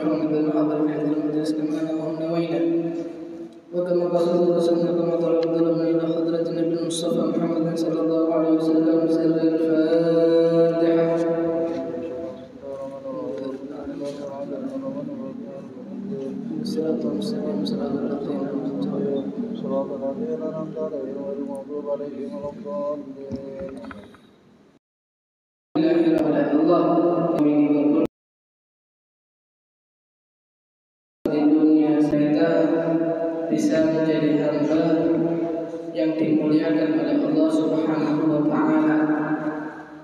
ومن حضر في هذا المجلس كما نوهم نوينا وكما قال رسولنا كما طلبنا إلى حضرة النبي المصطفى محمد صلى الله عليه وسلم بسر الفاتحة. صراط المستقيم صراط الذين أنعمت عليهم غير المغضوب عليهم ولا الضالين. Allah di dunia kita bisa menjadi hamba yang dimuliakan oleh Allah Subhanahu wa Ta'ala.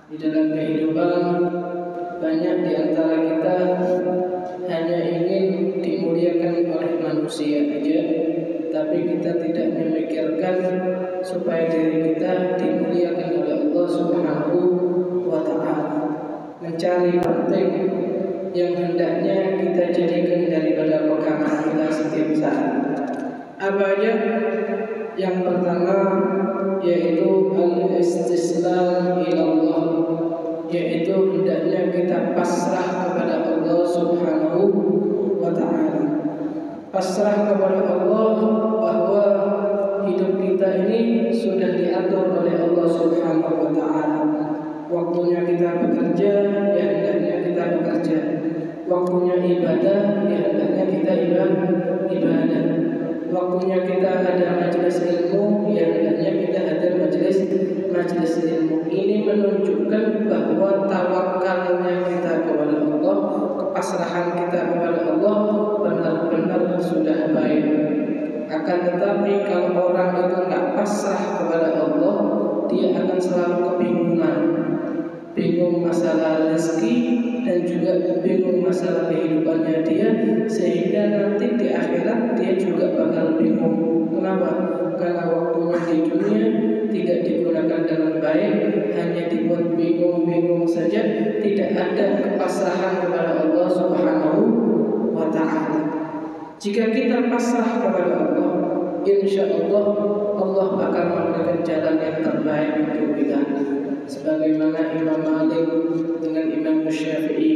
Di dalam kehidupan banyak di antara kita hanya ingin dimuliakan oleh manusia saja, tapi kita tidak memikirkan supaya diri kita dimuliakan oleh Allah Subhanahu wa Ta'ala. Mencari penting yang hendaknya kita jadikan daripada pegangan kita setiap saat. Apa aja? Yang pertama yaitu al-istislam ila Allah, yaitu hendaknya kita pasrah kepada Allah Subhanahu wa Ta'ala. Pasrah kepada Allah bahwa hidup kita ini sudah diatur oleh Allah Subhanahu wa Ta'ala. Waktunya kita bekerja, ya hendaknya kita bekerja. Waktunya ibadah, ya hendaknya kita ibadah. Waktunya kita ada majelis ilmu, ya hendaknya kita hadir majelis ilmu. Ini menunjukkan bahwa tawakalnya kita kepada Allah, kepasrahan kita kepada Allah benar-benar sudah baik. Akan tetapi kalau orang itu nggak pasrah kepada Allah, dia akan selalu kebingungan. Bingung masalah rezeki dan juga bingung masalah kehidupannya dia, sehingga nanti di akhirat dia juga bakal bingung. Kenapa? Karena waktunya di dunia tidak digunakan dengan baik, hanya dibuat bingung-bingung saja, tidak ada kepasrahan kepada Allah Subhanahu wa Ta'ala. Jika kita pasrah kepada Allah, insya Allah Allah akan memberikan jalan yang terbaik untuk kita. Sebagaimana Imam Malik dengan Imam Syafi'i,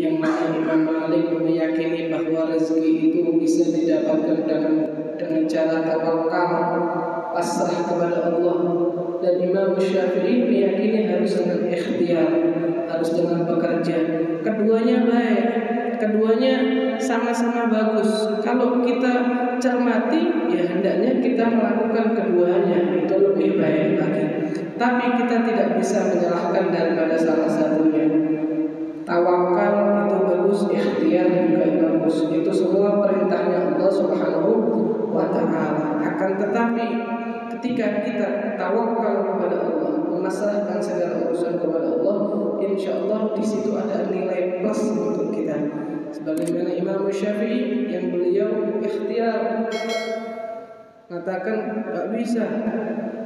yang mana Imam Malik meyakini bahwa rezeki itu bisa didapatkan dengan cara tawakal, pasrah kepada Allah, dan Imam Syafi'i meyakini harus dengan ikhtiar, harus dengan bekerja. Keduanya baik, keduanya sama-sama bagus. Kalau kita cermati, ya hendaknya kita melakukan keduanya, itu lebih baik lagi. Tapi kita tidak bisa menyalahkan daripada salah satunya. Tawakal itu bagus, ikhtiar juga bagus. Itu semua perintahnya Allah Subhanahu wa Ta'ala. Akan tetapi ketika kita tawakal kepada Allah, memasrahkan segala urusan kepada Allah, insya Allah di situ ada nilai plus untuk kita. Sebagaimana Imam Syafi'i yang beliau ikhtiar mengatakan tak bisa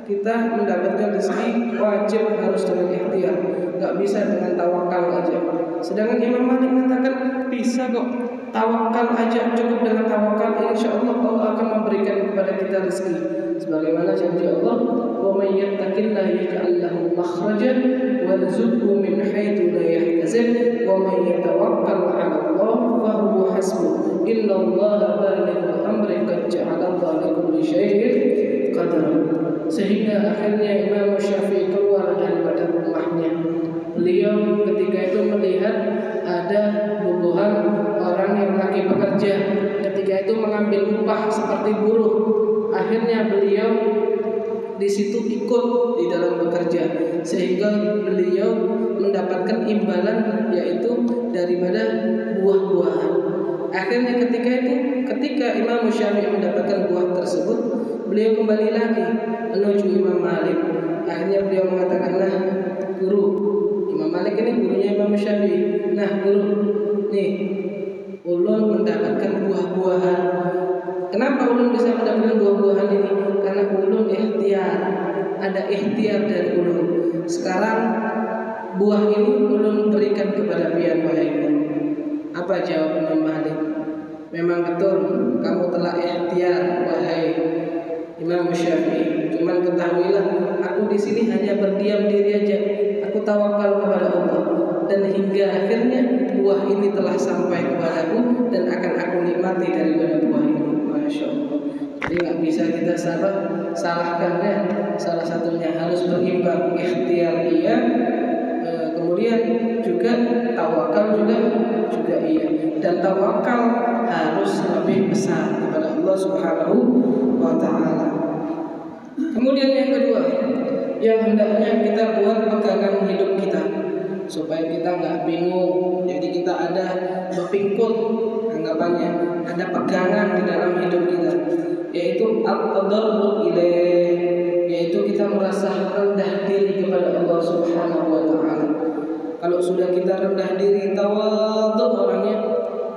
kita mendapatkan rezeki, wajib harus dengan ikhtiar, nggak bisa dengan tawakal aja. Sedangkan Imam Malik mengatakan bisa kok, tawakal aja, cukup dengan tawakal, insya Allah Allah akan memberikan kepada kita rezeki. Sebagaimana janji Allah, wa may yattaqillaha yaj'al lahu makhrajan warzuqhu min haitsu la yahtasib wa may yatawakkal 'ala Allah fa huwa hasbuh innallaha balighu amri qad ja'ala Allahu likulli syai'in qadara. Sehingga akhirnya Imam Syafi'i keluar daripada rumahnya. Beliau ketika itu melihat ada bubuhan orang yang lagi bekerja, ketika itu mengambil upah seperti buruh. Akhirnya beliau di situ ikut di dalam bekerja, sehingga beliau mendapatkan imbalan yaitu daripada buah-buahan. Akhirnya ketika Imam Syafi'i mendapatkan buah tersebut, beliau kembali lagi menuju Imam Malik. Akhirnya beliau mengatakan, nah guru, Imam Malik ini gurunya Imam Syafi'i. Nah guru, nih ulun mendapatkan buah-buahan. Kenapa ulun bisa mendapatkan buah-buahan ini? Karena ulun ikhtiar, ada ikhtiar dari ulun. Sekarang buah ini ulun berikan kepada pian wahai guru. Apa jawab Imam Malik? Memang betul kamu telah ikhtiar wahai Imam Syafi'i. Cuman ketahuilah, aku di sini hanya berdiam diri aja. Aku tawakal kepada Allah. dan hingga akhirnya buah ini telah sampai kepadaku dan akan aku nikmati daripada buah ini. Masya Allah. Jadi nggak bisa kita salahkan ya. Salah satunya harus berimbang, ikhtiar iya, kemudian juga tawakal juga iya. Dan tawakal harus lebih besar kepada Allah Subhanahu wa Ta'ala. Kemudian yang kedua, yang hendaknya kita buat pegangan hidup kita supaya kita nggak bingung. Jadi kita ada berpingkut anggapannya, ada pegangan di dalam hidup kita, yaitu at-tadarrur ilaih, yaitu kita merasa rendah diri kepada Allah Subhanahu wa Ta'ala. Kalau sudah kita rendah diri, tawadhu orangnya,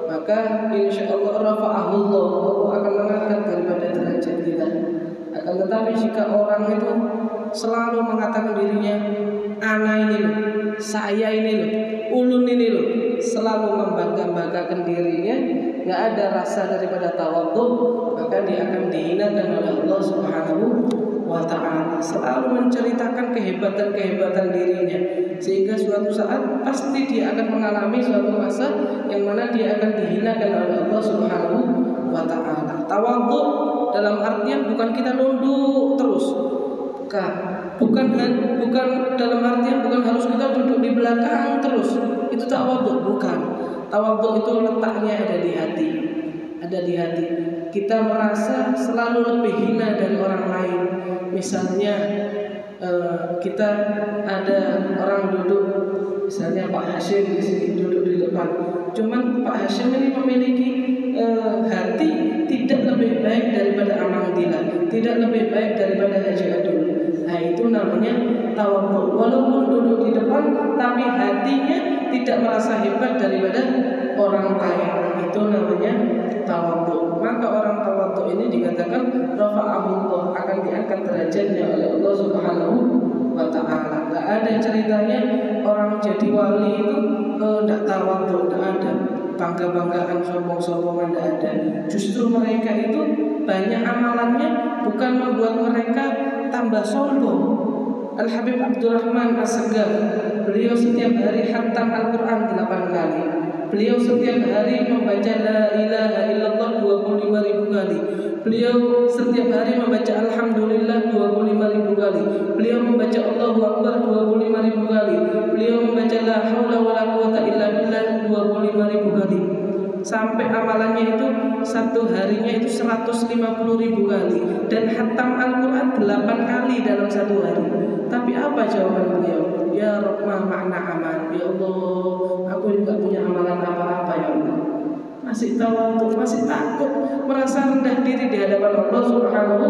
maka insya Allah rafa'ahullah, Allah akan mengangkat daripada derajat kita. Akan tetapi jika orang itu selalu mengatakan dirinya, ana ini loh, saya ini loh, ulun ini loh, selalu membangga-banggakan dirinya, nggak ada rasa daripada tawadhu, maka dia akan dihinakan oleh Allah Subhanahu wa Ta'ala. Selalu menceritakan kehebatan dirinya, sehingga suatu saat pasti dia akan mengalami suatu masa yang mana dia akan dihinakan oleh Allah Subhanahu wa Ta'ala. Tawadhu dalam artian bukan kita nunduk terus, bukan dalam artian bukan harus kita duduk di belakang terus, itu tawadhu, bukan. Tawadhu itu letaknya ada di hati. Kita merasa selalu lebih hina dari orang lain. Misalnya kita ada orang duduk, misalnya Pak Hashim di sini duduk di depan. Cuman Pak Hashim ini memiliki hati tidak lebih baik daripada Amang Dila, tidak lebih baik daripada Haji Adul. Nah itu namanya tawadhu. Walaupun duduk di depan, tapi hatinya tidak merasa hebat daripada orang lain. Itu namanya tawadhu. Maka orang tawadhu ini dikatakan rafa'ahullah, akan diangkat derajatnya oleh Allah Subhanahu wa Ta'ala. Nggak ada ceritanya orang jadi wali itu nggak tawadhu, nggak ada. Bangga-banggaan, sombong-sombongan tidak ada. Justru mereka itu banyak amalannya bukan membuat mereka tambah sombong. Al-Habib Abdurrahman As-Segaf, beliau setiap hari khatam Al-Quran 8 kali. Beliau setiap hari membaca La ilaha illallah 25.000 kali. Beliau setiap hari membaca Alhamdulillah 25.000 kali. Beliau membaca Allahu Akbar 25.000 kali. Beliau membaca La haula wala quwata illa billah 25.000 kali. Sampai amalannya itu satu harinya itu 150.000 kali. Dan khatam Al-Quran 8 kali dalam satu hari. Tapi apa jawaban beliau? Ya Rabb, ma makna amal. Ya Allah, aku juga punya amalan apa-apa ya Allah. Masih tawadhu, masih takut, merasa rendah diri di hadapan Allah Subhanahu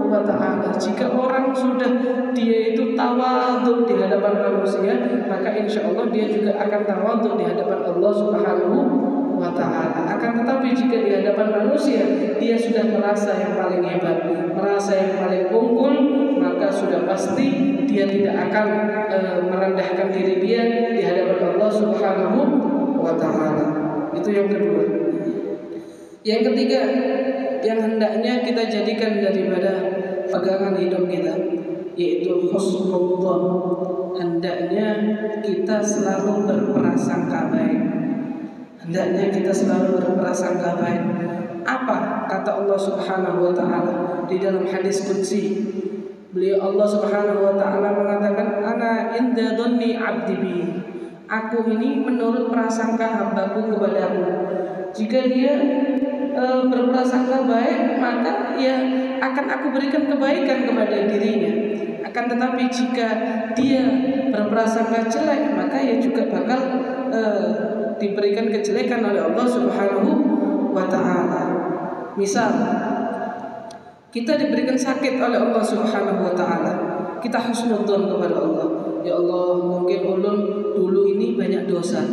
wa Ta'ala. Jika orang sudah dia itu tawadhu di hadapan manusia, maka insya Allah dia juga akan tawadhu di hadapan Allah Subhanahu wa Ta'ala. Akan tetapi jika di hadapan manusia dia sudah merasa yang paling hebat, merasa yang paling unggul, maka sudah pasti dia tidak akan merendahkan diri dia di hadapan Allah Subhanahu wa Ta'ala. Itu yang kedua. Yang ketiga, yang hendaknya kita jadikan daripada pegangan hidup kita, yaitu husnuldzan. Hendaknya kita selalu berprasangka baik. Hendaknya kita selalu berprasangka baik. Apa kata Allah Subhanahu wa Ta'ala di dalam hadis qudsi? Beliau Allah Subhanahu wa Ta'ala mengatakan, ana inda dhanni 'abdi bi. Aku ini menurut prasangka hambaku kepadaku. Jika dia berprasangka baik, maka ya akan aku berikan kebaikan kepada dirinya. Akan tetapi jika dia berprasangka jelek, maka ya juga bakal diberikan kejelekan oleh Allah Subhanahu wa Ta'ala. Misal kita diberikan sakit oleh Allah Subhanahu wa Ta'ala, kita husnudzon kepada Allah. Ya Allah, mungkin ulun dulu ini banyak dosa,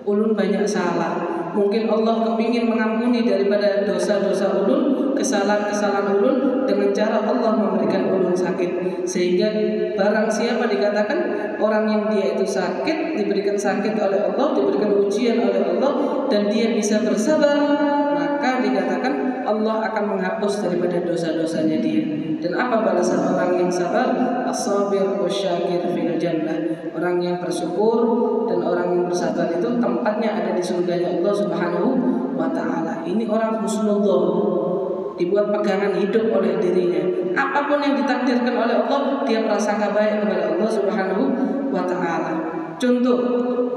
ulun banyak salah. Mungkin Allah kepingin mengampuni daripada dosa-dosa ulun, kesalahan-kesalahan ulun, dengan cara Allah memberikan ulun sakit. Sehingga barang siapa dikatakan orang yang dia itu sakit, diberikan sakit oleh Allah, diberikan ujian oleh Allah, dan dia bisa bersabar, maka dikatakan Allah akan menghapus daripada dosa-dosanya dia. Dan apa balasan orang yang sabar? As-sabir wasyakir fil jannah. Orang yang bersyukur dan orang yang bersabar itu tempatnya ada di surganya Allah Subhanahu wa taala. Ini orang husnudzon, dibuat pegangan hidup oleh dirinya. Apapun yang ditakdirkan oleh Allah, dia prasangka baik kepada Allah Subhanahu wa taala. Contoh,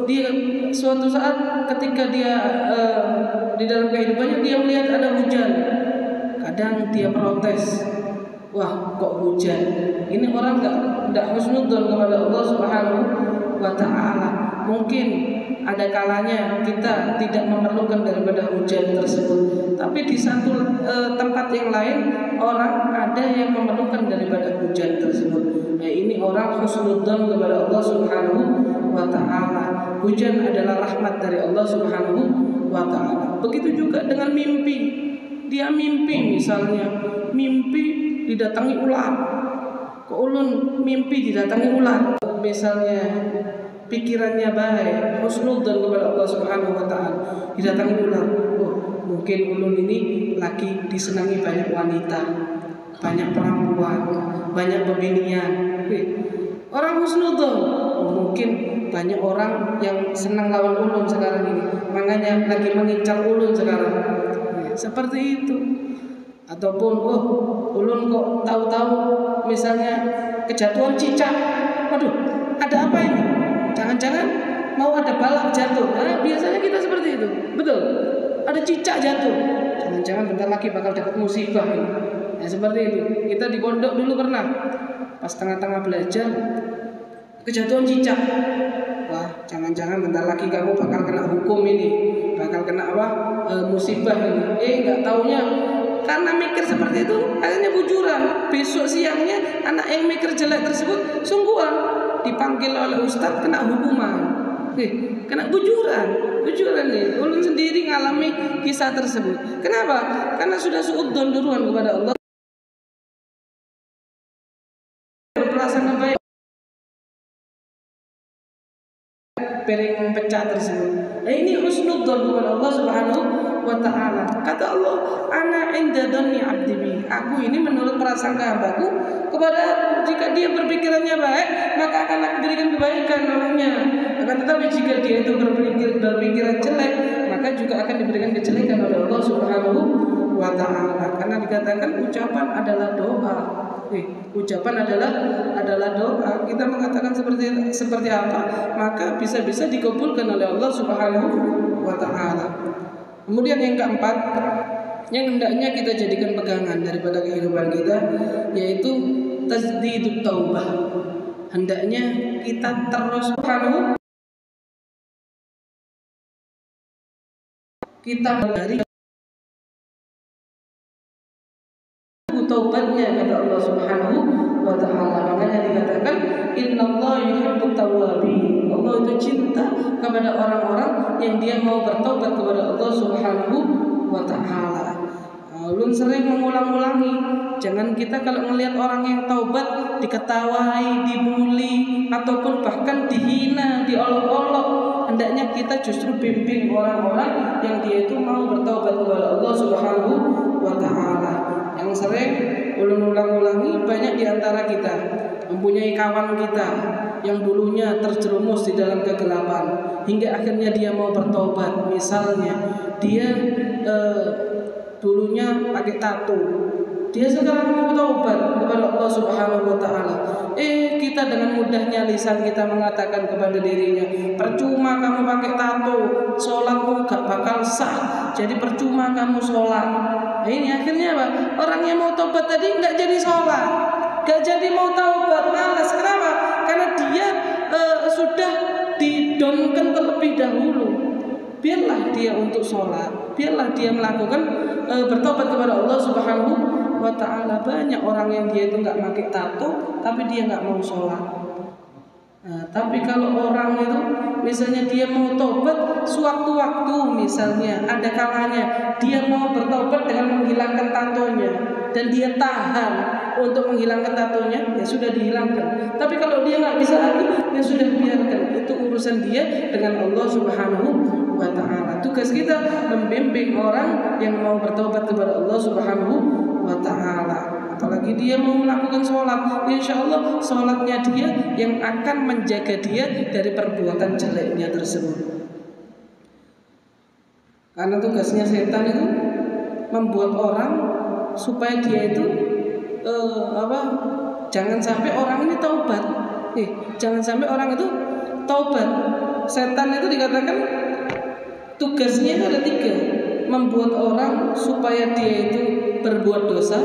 dia suatu saat ketika dia di dalam kehidupannya dia melihat ada hujan. Kadang dia protes, wah kok hujan? Ini orang enggak husnudzon kepada Allah Subhanahu wa taala. Mungkin ada kalanya kita tidak memerlukan daripada hujan tersebut, tapi di satu tempat yang lain orang ada yang memerlukan daripada hujan tersebut. Nah, ini orang husnudzon kepada Allah Subhanahu wa taala. Hujan adalah rahmat dari Allah Subhanahu wa taala. Begitu juga dengan mimpi. Dia mimpi, misalnya mimpi didatangi ular. Kok ulun mimpi didatangi ular? Misalnya pikirannya baik, husnudzon kepada Allah Subhanahu wa taala, didatangi ular. Oh, mungkin ulun ini lagi disenangi banyak wanita, banyak perempuan, banyak pembinian. Orang husnudzon, oh, mungkin banyak orang yang senang lawan ulun sekarang ini, makanya lagi mengincar ulun sekarang. Seperti itu. Ataupun oh, ulun kok tahu-tahu misalnya kejatuhan cicak. Waduh, ada apa ini? Jangan-jangan mau ada balak jatuh. Nah, biasanya kita seperti itu. Betul. Ada cicak jatuh. Jangan-jangan bentar lagi bakal dapat musibah ini. Ya seperti itu. Kita di pondok dulu pernah pas tengah-tengah belajar kejatuhan cicak. Wah, jangan-jangan bentar lagi kamu bakal kena hukum ini, bakal kena apa? Musibah ini. Enggak taunya karena mikir seperti itu akhirnya bujuran. Besok siangnya anak yang mikir jelek tersebut sungguhan dipanggil oleh ustadz kena hukuman. Kena bujuran nih. Ulun sendiri ngalami kisah tersebut. Kenapa? Karena sudah suudzon duluan kepada Allah. Berprasangka baik. Piring pecah tersebut. Nah, ini husnudzon kepada Allah Subhanahu wa taala. Kata Allah, ana inda dhanni 'abdi bi. Aku ini menurut prasangka hambaku kepada jika dia berpikirannya baik, maka akan aku berikan kebaikan olehnya. Akan tetapi jika dia itu berpikiran jelek, maka juga akan diberikan kejelekan oleh Allah Subhanahu wa taala. Karena dikatakan ucapan adalah doa. Ucapan adalah doa. Kita mengatakan seperti apa, maka bisa-bisa dikabulkan oleh Allah Subhanahu wa taala. Kemudian yang keempat, yang hendaknya kita jadikan pegangan daripada kehidupan kita, yaitu tajdidut taubah. Hendaknya kita terus dari taubatnya kepada Allah Subhanahu wa taala. Makanya dikatakan innallaha yuhibbut tawwabin. Allah itu cinta kepada orang-orang yang dia mau bertaubat kepada Allah Subhanahu wa taala. Ulun sering mengulang-ulangi, jangan kita kalau melihat orang yang taubat diketawai, dibully ataupun bahkan dihina, diolok-olok. Hendaknya kita justru bimbing orang-orang yang dia itu mau bertaubat kepada Allah Subhanahu wa taala. Yang sering ulun ulang-ulangi, banyak di antara kita mempunyai kawan kita yang dulunya terjerumus di dalam kegelapan hingga akhirnya dia mau bertobat. Misalnya dia dulunya pakai tato, dia sekarang mau taubat kepada Allah Subhanahu wa taala. Kita dengan mudahnya lisan kita mengatakan kepada dirinya, percuma kamu pakai tato, sholatmu gak bakal sah, jadi percuma kamu sholat. Ini akhirnya apa? Orang yang mau taubat tadi nggak jadi sholat, nggak jadi mau taubat, malas. Kenapa? Karena dia sudah didonkan terlebih dahulu. Biarlah dia untuk sholat, biarlah dia melakukan bertobat kepada Allah Subhanahu wa taala. Banyak orang yang dia itu nggak pakai tato, tapi dia nggak mau sholat. Tapi kalau orang itu misalnya dia mau tobat sewaktu-waktu, misalnya ada kalanya dia mau bertobat dengan menghilangkan tatonya dan dia tahan untuk menghilangkan tatonya, ya sudah dihilangkan. Tapi kalau dia nggak bisa lagi, ya sudah biarkan, itu urusan dia dengan Allah Subhanahu wa ta'ala. Tugas kita membimbing orang yang mau bertobat kepada Allah Subhanahu wa ta'ala. Apalagi dia mau melakukan sholat, insya Allah sholatnya dia yang akan menjaga dia dari perbuatan jeleknya tersebut. Karena tugasnya setan itu membuat orang supaya dia itu jangan sampai orang ini taubat. Jangan sampai orang itu taubat. Setan itu dikatakan tugasnya itu ada 3, membuat orang supaya dia itu berbuat dosa.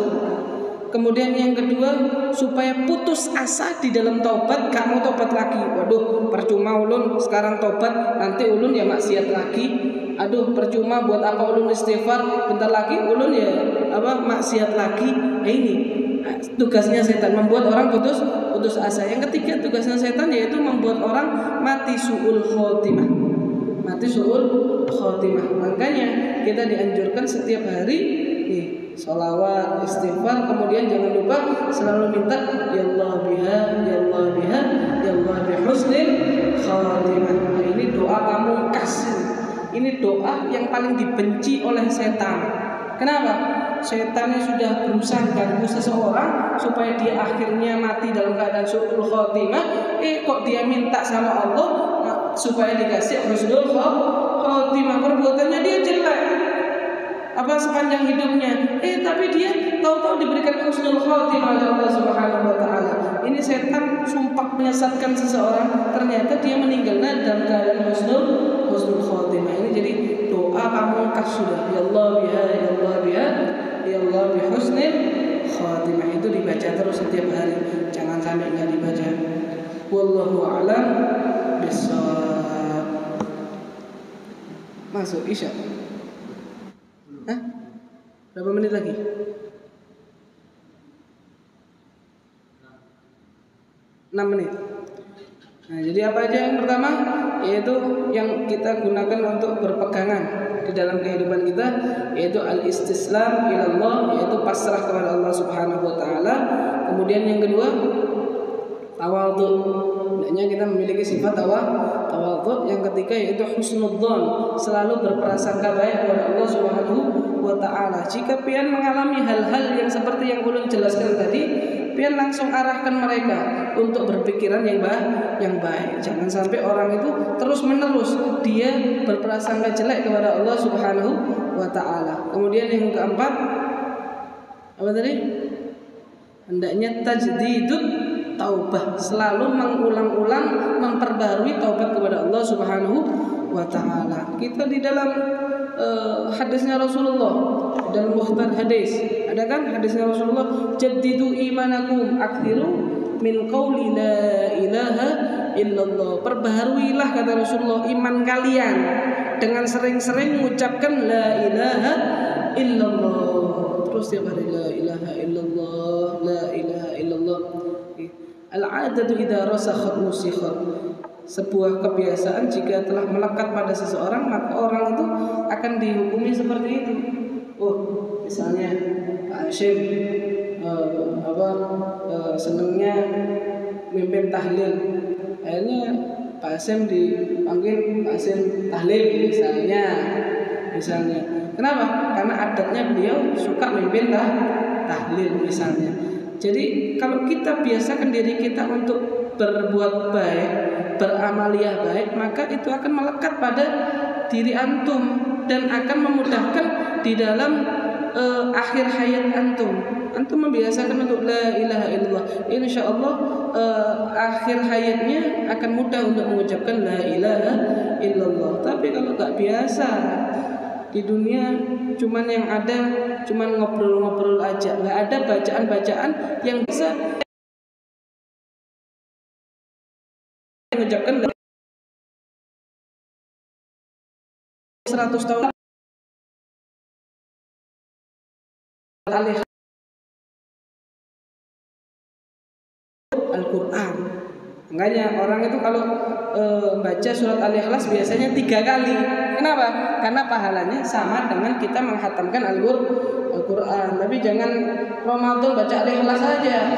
Kemudian yang kedua, supaya putus asa di dalam taubat, gak mau taubat lagi. Waduh, percuma ulun sekarang taubat, nanti ulun ya maksiat lagi. Aduh, percuma buat apa ulun istighfar, bentar lagi ulun ya maksiat lagi. Nah, ini tugasnya setan, membuat orang putus asa. Yang ketiga tugasnya setan yaitu membuat orang mati su'ul khotimah. Mati su'ul khotimah. Makanya kita dianjurkan setiap hari sholawat, istighfar, kemudian jangan lupa selalu minta ya Allah biha, ya Allah biha, ya Allah bihusnil khatimah. Nah, ini doa pamungkas. Ini doa yang paling dibenci oleh setan. Kenapa? Setannya sudah berusaha ganggu seseorang supaya dia akhirnya mati dalam keadaan su'ul khatimah. Kok dia minta sama Allah supaya dikasih husnul khatimah. Perbuatannya dia jelek sepanjang hidupnya, tapi dia tahu-tahu diberikan husnul khatimah oleh Allah Subhanahu wa ta'ala. Ini setan sumpah menyesatkan seseorang, ternyata dia meninggalnya dalam keadaan husnul khatimah. Ini jadi doa pamungkas sudah. Ya Allah biha, ya Allah biha, ya Allah bihusnil khatimah. Itu dibaca terus setiap hari, jangan sampai enggak dibaca. Wallahu a'lam bishawab. Masuk Isya. Berapa menit lagi? 6 menit. Nah, jadi apa aja yang pertama? Yaitu yang kita gunakan untuk berpegangan di dalam kehidupan kita, yaitu al-istislam ilallah, yaitu pasrah kepada Allah Subhanahu wa ta'ala. Kemudian yang kedua, tawadhu. Hendaknya kita memiliki sifat tawadhu. Yang ketiga yaitu husnudzon, selalu berprasangka baik kepada Allah Subhanahu wa ta'ala. Jika pian mengalami hal-hal yang seperti yang ulun jelaskan tadi, pian langsung arahkan mereka untuk berpikiran yang baik. Jangan sampai orang itu terus-menerus dia berprasangka jelek kepada Allah Subhanahu wa ta'ala. Kemudian yang keempat, apa tadi? Hendaknya tajdidut taubah, selalu mengulang-ulang memperbarui taubat kepada Allah Subhanahu wa ta'ala. Kita di dalam hadisnya Rasulullah, dalam mukhtar hadis ada kan hadisnya Rasulullah, jaddidu imanakum akthiru min qawli la ilaha illallah. Perbaharuilah, kata Rasulullah, iman kalian dengan sering-sering mengucapkan la ilaha illallah. Terus tiap hari la ilaha illallah, la ilaha illallah. Al-'adatu idza rasakhat nusikhat. Sebuah kebiasaan jika telah melekat pada seseorang, maka orang itu akan dihukumi seperti itu. Misalnya Pak Hashim senangnya mimpin tahlil, akhirnya Pak Hashim dipanggil Pak Hashim tahlil misalnya. Kenapa? Karena adatnya beliau suka mimpin tahlil misalnya. Jadi kalau kita biasakan diri kita untuk berbuat baik, beramaliyah baik, maka itu akan melekat pada diri antum dan akan memudahkan di dalam akhir hayat antum. Antum membiasakan untuk la ilaha illallah, insya Allah akhir hayatnya akan mudah untuk mengucapkan la ilaha illallah. Tapi kalau tak biasa, di dunia cuman yang ada cuman ngobrol-ngobrol aja, nggak ada bacaan-bacaan yang bisa mengucapkan 100 tahun Al-Quran. Makanya orang itu kalau baca surat Al-Ikhlas biasanya 3 kali. Kenapa? Karena pahalanya sama dengan kita menghatamkan Al-Quran. Tapi jangan Ramadan baca Al-Ikhlas saja.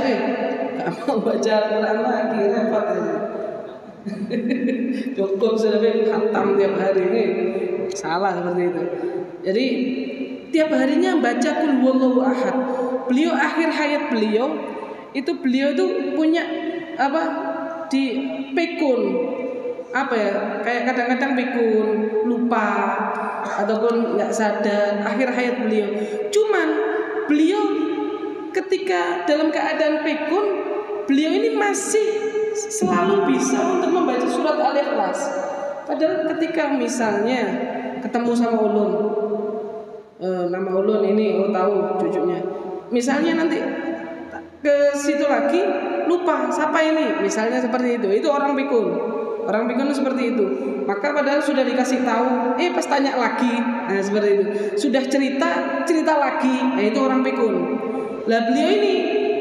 Gak mau baca Al-Quran lagi, repot aja. Cukup sudah khatam tiap hari ini. salah seperti itu. Jadi tiap harinya baca Qul huwallahu ahad. Beliau akhir hayat beliau itu punya apa di pikun apa ya, kayak kadang-kadang pikun lupa ataupun nggak sadar akhir hayat beliau. Cuman beliau ketika dalam keadaan pikun, beliau ini masih selalu bisa untuk membaca surat Al-Ikhlas. Padahal ketika misalnya ketemu sama ulun, nama ulun ini tahu cucunya, misalnya nanti ke situ lagi lupa siapa ini, misalnya seperti itu orang pikun. Orang pikun seperti itu. Maka padahal sudah dikasih tahu, pas tanya lagi, nah seperti itu. Sudah cerita lagi, nah itu orang pikun. Lah beliau ini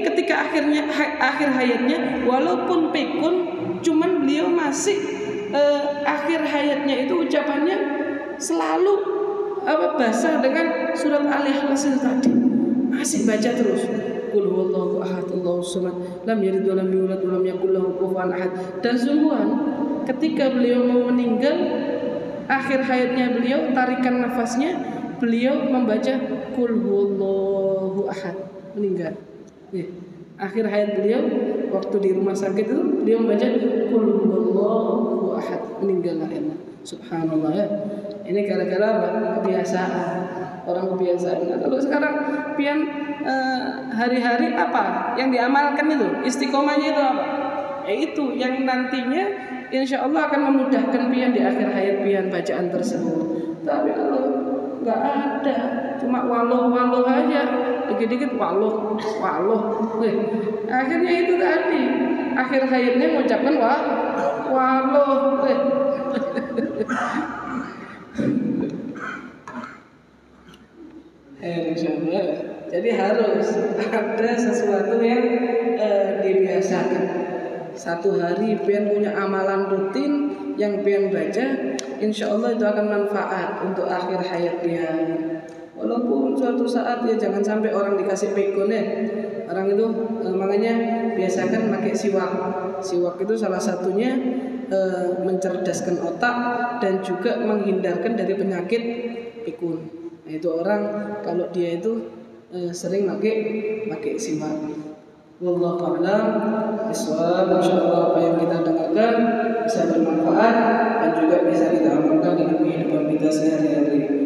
ketika akhir hayatnya, walaupun pikun, cuman beliau masih akhir hayatnya itu ucapannya selalu basah dengan surat Al-Ikhlas itu tadi. Masih baca terus. Qul huwallahu ahad, Allahus samad, lam yalid wa lam yulad wa lam yakul lahu kufuwan ahad. Dan sungguhan ketika beliau mau meninggal, akhir hayatnya beliau, tarikan nafasnya, beliau membaca Qul huwallahu ahad, meninggal. Akhir hayat beliau waktu di rumah sakit itu beliau membaca Qul huwallahu ahad, meninggal akhirnya. Subhanallah ya. Ini gara-gara apa? Kebiasaan. Orang kebiasaan. Nah, kalau sekarang pian hari-hari apa yang diamalkan itu, istiqomahnya itu apa? Itu yang nantinya insya Allah akan memudahkan pian di akhir hayat pian bacaan tersebut. Tapi kalau nggak ada, cuma waluh aja, dikit-dikit waluh. Akhirnya itu tadi, akhir hayatnya mengucapkan waluh. Jadi harus ada sesuatu yang dibiasakan. Satu hari pian punya amalan rutin yang pian baca, insya Allah itu akan manfaat untuk akhir hayat pian. Walaupun suatu saat ya jangan sampai orang dikasih pikun ya. Orang itu makanya biasakan pakai siwak. Siwak itu salah satunya mencerdaskan otak dan juga menghindarkan dari penyakit pikun. Nah, itu orang kalau dia itu sering pakai siwak. Wallahu a'lam bishawab. Insyaallah apa yang kita dengarkan bisa bermanfaat dan juga bisa kita amalkan dalam kehidupan kita sehari-hari.